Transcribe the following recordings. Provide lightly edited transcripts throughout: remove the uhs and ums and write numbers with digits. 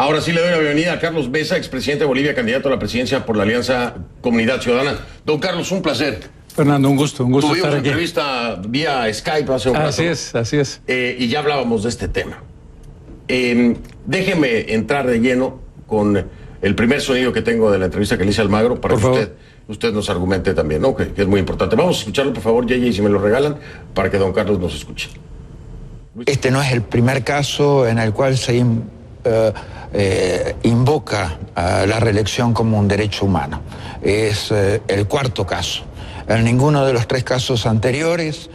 Ahora sí le doy la bienvenida a Carlos Besa, expresidente de Bolivia, candidato a la presidencia por la Alianza Comunidad Ciudadana. Don Carlos, un placer. Fernando, un gusto Tuvimos estar aquí. entrevista vía Skype hace un rato. Así es. Y ya hablábamos de este tema. Déjeme entrar de lleno con el primer sonido que tengo de la entrevista que le hice a Almagro para que usted nos argumente también, ¿no? Que es muy importante. Vamos a escucharlo, por favor, JJ, si me lo regalan, para que don Carlos nos escuche. Este no es el primer caso en el cual se invoca la reelección como un derecho humano. Es el cuarto caso. En ninguno de los tres casos anteriores,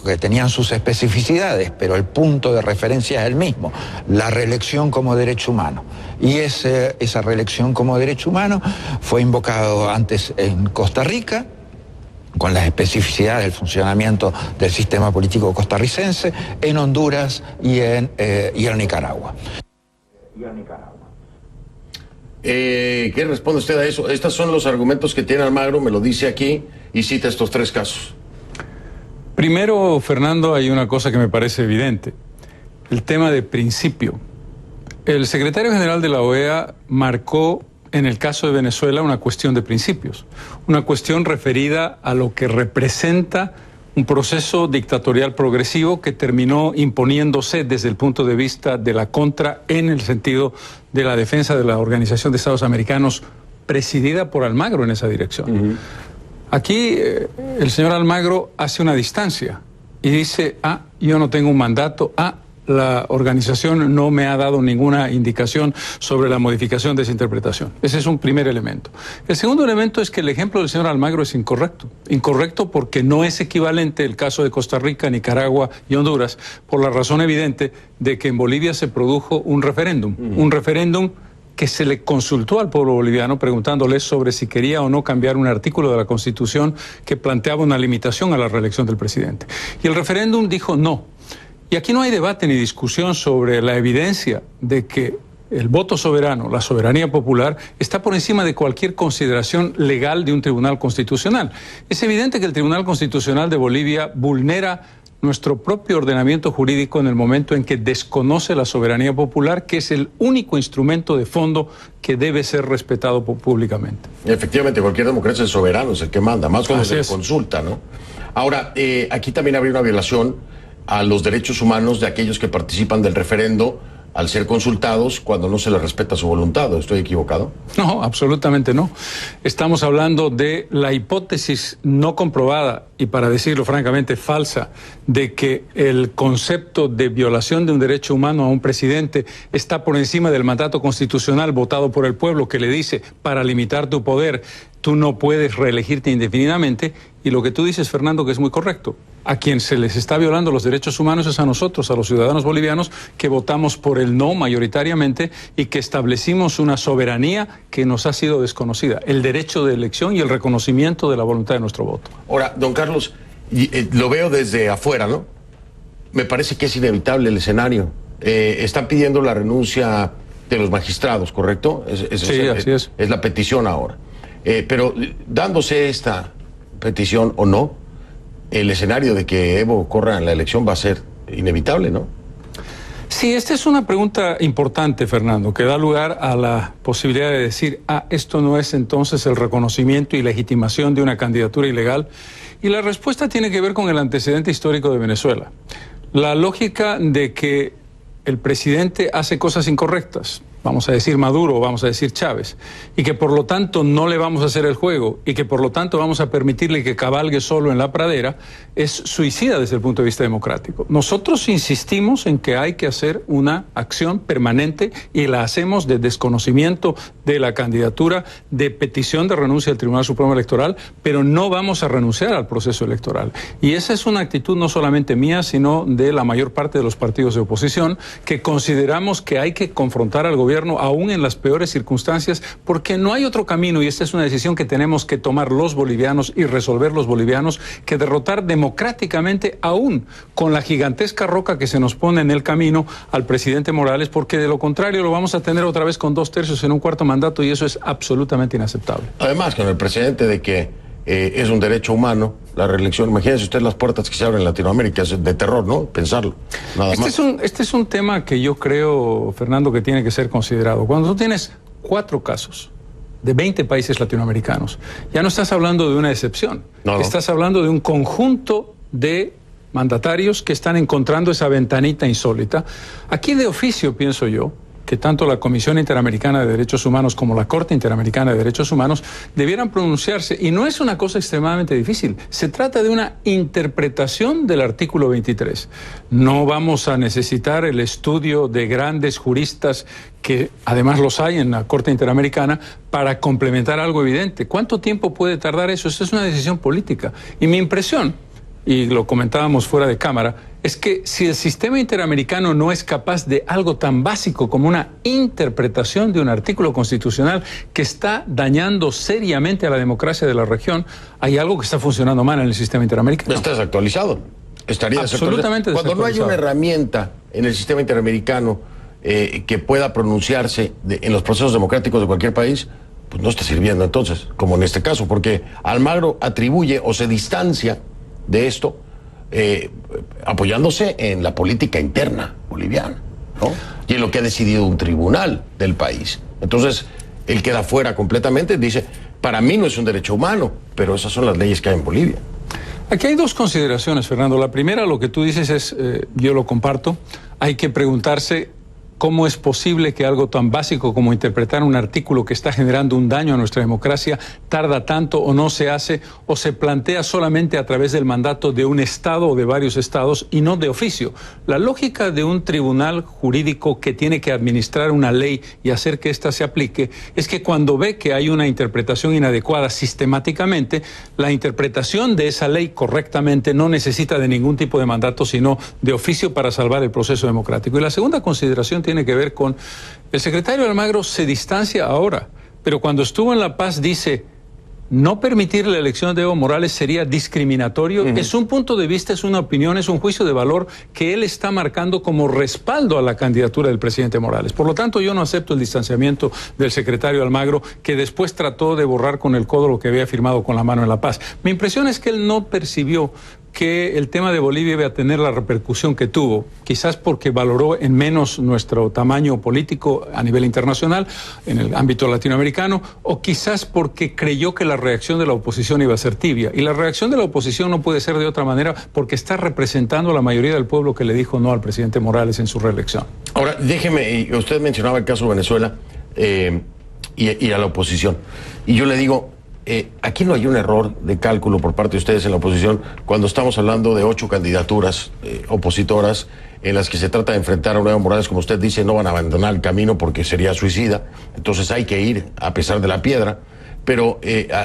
que tenían sus especificidades, pero el punto de referencia es el mismo, la reelección como derecho humano. Y esa reelección como derecho humano fue invocado antes en Costa Rica, con las especificidades del funcionamiento del sistema político costarricense, en Honduras y en Nicaragua. ¿Qué responde usted a eso? Estos son los argumentos que tiene Almagro, me lo dice aquí, y cita estos tres casos. Primero, Fernando, hay una cosa que me parece evidente, el tema de principio. El secretario general de la OEA marcó en el caso de Venezuela una cuestión de principios, una cuestión referida a lo que representa un proceso dictatorial progresivo que terminó imponiéndose desde el punto de vista de la contra en el sentido de la defensa de la Organización de Estados Americanos, presidida por Almagro en esa dirección. Aquí el señor Almagro hace una distancia y dice, yo no tengo un mandato, la organización no me ha dado ninguna indicación sobre la modificación de esa interpretación. Ese es un primer elemento. El segundo elemento es que el ejemplo del señor Almagro es incorrecto. Incorrecto porque no es equivalente el caso de Costa Rica, Nicaragua y Honduras, por la razón evidente de que en Bolivia se produjo un referéndum. Un referéndum que se le consultó al pueblo boliviano preguntándole sobre si quería o no cambiar un artículo de la Constitución que planteaba una limitación a la reelección del presidente. Y el referéndum dijo no. Y aquí no hay debate ni discusión sobre la evidencia de que el voto soberano, la soberanía popular, está por encima de cualquier consideración legal de un tribunal constitucional. Es evidente que el Tribunal Constitucional de Bolivia vulnera nuestro propio ordenamiento jurídico en el momento en que desconoce la soberanía popular, que es el único instrumento de fondo que debe ser respetado públicamente. Efectivamente, cualquier democracia es soberano, es el que manda, más cuando se le consulta, ¿no? Ahora, aquí también habría una violación a los derechos humanos de aquellos que participan del referendo al ser consultados cuando no se les respeta su voluntad. ¿Estoy equivocado? No, absolutamente no. Estamos hablando de la hipótesis no comprobada y, para decirlo francamente, falsa, de que el concepto de violación de un derecho humano a un presidente está por encima del mandato constitucional votado por el pueblo, que le dice, para limitar tu poder, tú no puedes reelegirte indefinidamente. Y lo que tú dices, Fernando, que es muy correcto. A quien se les está violando los derechos humanos es a nosotros, a los ciudadanos bolivianos, que votamos por el no mayoritariamente y que establecimos una soberanía que nos ha sido desconocida, el derecho de elección y el reconocimiento de la voluntad de nuestro voto. Ahora, don Carlos, lo veo desde afuera, ¿no? Me parece que es inevitable el escenario. Están pidiendo la renuncia de los magistrados, ¿correcto? Sí, así es. Es la petición ahora. Pero dándose esta petición o no, el escenario de que Evo corra en la elección va a ser inevitable, ¿no? Sí, esta es una pregunta importante, Fernando, que da lugar a la posibilidad de decir, esto no es entonces el reconocimiento y legitimación de una candidatura ilegal. Y la respuesta tiene que ver con el antecedente histórico de Venezuela. La lógica de que el presidente hace cosas incorrectas, vamos a decir Maduro o vamos a decir Chávez, y que por lo tanto no le vamos a hacer el juego y que por lo tanto vamos a permitirle que cabalgue solo en la pradera, es suicida desde el punto de vista democrático. Nosotros insistimos en que hay que hacer una acción permanente y la hacemos de desconocimiento de la candidatura, de petición de renuncia al Tribunal Supremo Electoral, pero no vamos a renunciar al proceso electoral. Y esa es una actitud no solamente mía, sino de la mayor parte de los partidos de oposición, que consideramos que hay que confrontar al gobierno aún en las peores circunstancias, porque no hay otro camino, y esta es una decisión que tenemos que tomar los bolivianos y resolver los bolivianos, que derrotar democráticamente, aún con la gigantesca roca que se nos pone en el camino, al presidente Morales, porque de lo contrario lo vamos a tener otra vez con 2/3 en un cuarto mandato, y eso es absolutamente inaceptable. Además, con el precedente de que es un derecho humano la reelección. Imagínense usted las puertas que se abren en Latinoamérica, es de terror, ¿no? Pensarlo, nada más. Este es un tema que yo creo, Fernando, que tiene que ser considerado. Cuando tú tienes 4 casos de 20 países latinoamericanos, ya no estás hablando de una excepción, estás hablando de un conjunto de mandatarios que están encontrando esa ventanita insólita. Aquí de oficio, pienso yo, que tanto la Comisión Interamericana de Derechos Humanos como la Corte Interamericana de Derechos Humanos debieran pronunciarse. Y no es una cosa extremadamente difícil. Se trata de una interpretación del artículo 23. No vamos a necesitar el estudio de grandes juristas, que además los hay en la Corte Interamericana, para complementar algo evidente. ¿Cuánto tiempo puede tardar eso? Eso es una decisión política. Y mi impresión, y lo comentábamos fuera de cámara, es que si el sistema interamericano no es capaz de algo tan básico como una interpretación de un artículo constitucional que está dañando seriamente a la democracia de la región, hay algo que está funcionando mal en el sistema interamericano. Está desactualizado. Estaría absolutamente desactualizado. Cuando no hay una herramienta en el sistema interamericano que pueda pronunciarse en los procesos democráticos de cualquier país, pues no está sirviendo entonces, como en este caso, porque Almagro atribuye o se distancia de esto apoyándose en la política interna boliviana, ¿no? Y en lo que ha decidido un tribunal del país. Entonces, él queda fuera completamente, dice, para mí no es un derecho humano, pero esas son las leyes que hay en Bolivia. Aquí hay 2 consideraciones, Fernando. La primera, lo que tú dices es, yo lo comparto, hay que preguntarse ¿cómo es posible que algo tan básico como interpretar un artículo que está generando un daño a nuestra democracia tarda tanto o no se hace o se plantea solamente a través del mandato de un Estado o de varios Estados y no de oficio? La lógica de un tribunal jurídico que tiene que administrar una ley y hacer que ésta se aplique es que cuando ve que hay una interpretación inadecuada sistemáticamente, la interpretación de esa ley correctamente no necesita de ningún tipo de mandato, sino de oficio para salvar el proceso democrático. Y la segunda consideración tiene que ver con el secretario Almagro se distancia ahora, pero cuando estuvo en La Paz dice no permitir la elección de Evo Morales sería discriminatorio. Es un punto de vista, es una opinión, es un juicio de valor que él está marcando como respaldo a la candidatura del presidente Morales. Por lo tanto, yo no acepto el distanciamiento del secretario Almagro, que después trató de borrar con el codo lo que había firmado con la mano en La Paz. Mi impresión es que él no percibió que el tema de Bolivia iba a tener la repercusión que tuvo, quizás porque valoró en menos nuestro tamaño político a nivel internacional, en el ámbito latinoamericano, o quizás porque creyó que la reacción de la oposición iba a ser tibia. Y la reacción de la oposición no puede ser de otra manera porque está representando a la mayoría del pueblo que le dijo no al presidente Morales en su reelección. Ahora, déjeme, usted mencionaba el caso de Venezuela y a la oposición. Y yo le digo, aquí no hay un error de cálculo por parte de ustedes en la oposición cuando estamos hablando de 8 candidaturas opositoras en las que se trata de enfrentar a Evo Morales. Como usted dice, no van a abandonar el camino porque sería suicida, entonces hay que ir a pesar de la piedra, pero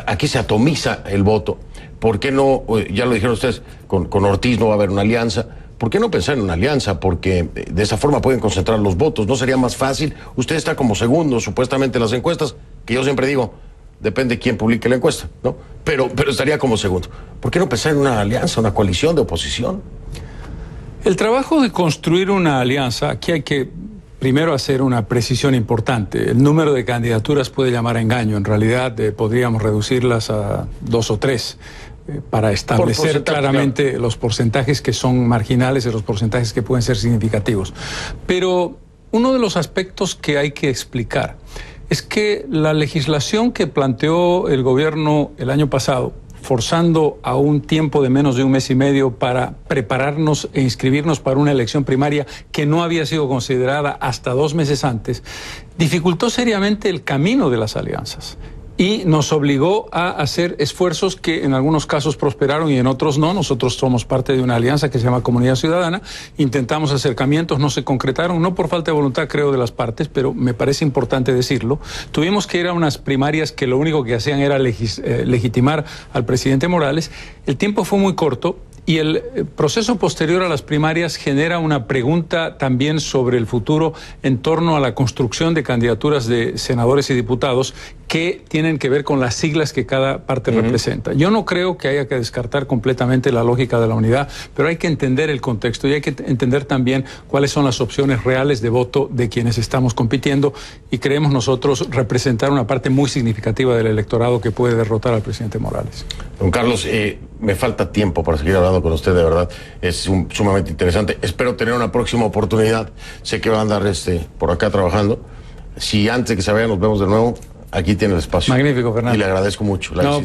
aquí se atomiza el voto. ¿Por qué no, ya lo dijeron ustedes, con Ortiz no va a haber una alianza? ¿Por qué no pensar en una alianza? Porque de esa forma pueden concentrar los votos. ¿No sería más fácil? Usted está como segundo supuestamente en las encuestas, que yo siempre digo, depende de quién publique la encuesta, ¿no? Pero estaría como segundo. ¿Por qué no pensar en una alianza, una coalición de oposición? El trabajo de construir una alianza, aquí hay que primero hacer una precisión importante. El número de candidaturas puede llamar a engaño. En realidad podríamos reducirlas a 2 o 3 para establecer claramente los porcentajes que son marginales y los porcentajes que pueden ser significativos. Pero uno de los aspectos que hay que explicar es que la legislación que planteó el gobierno el año pasado, forzando a un tiempo de menos de 1 mes y medio para prepararnos e inscribirnos para una elección primaria que no había sido considerada hasta 2 meses antes, dificultó seriamente el camino de las alianzas. Y nos obligó a hacer esfuerzos que en algunos casos prosperaron y en otros no. Nosotros somos parte de una alianza que se llama Comunidad Ciudadana. Intentamos acercamientos, no se concretaron, no por falta de voluntad, creo, de las partes, pero me parece importante decirlo. Tuvimos que ir a unas primarias que lo único que hacían era legitimar al presidente Morales. El tiempo fue muy corto Y el proceso posterior a las primarias genera una pregunta también sobre el futuro en torno a la construcción de candidaturas de senadores y diputados que tienen que ver con las siglas que cada parte representa. Yo no creo que haya que descartar completamente la lógica de la unidad, pero hay que entender el contexto y hay que entender también cuáles son las opciones reales de voto de quienes estamos compitiendo, y creemos nosotros representar una parte muy significativa del electorado que puede derrotar al presidente Morales. Don Carlos, me falta tiempo para seguir hablando con usted, de verdad. Es sumamente interesante. Espero tener una próxima oportunidad. Sé que va a andar por acá trabajando. Si antes de que se vaya nos vemos de nuevo, aquí tiene el espacio. Magnífico, Fernando. Y le agradezco mucho la visita.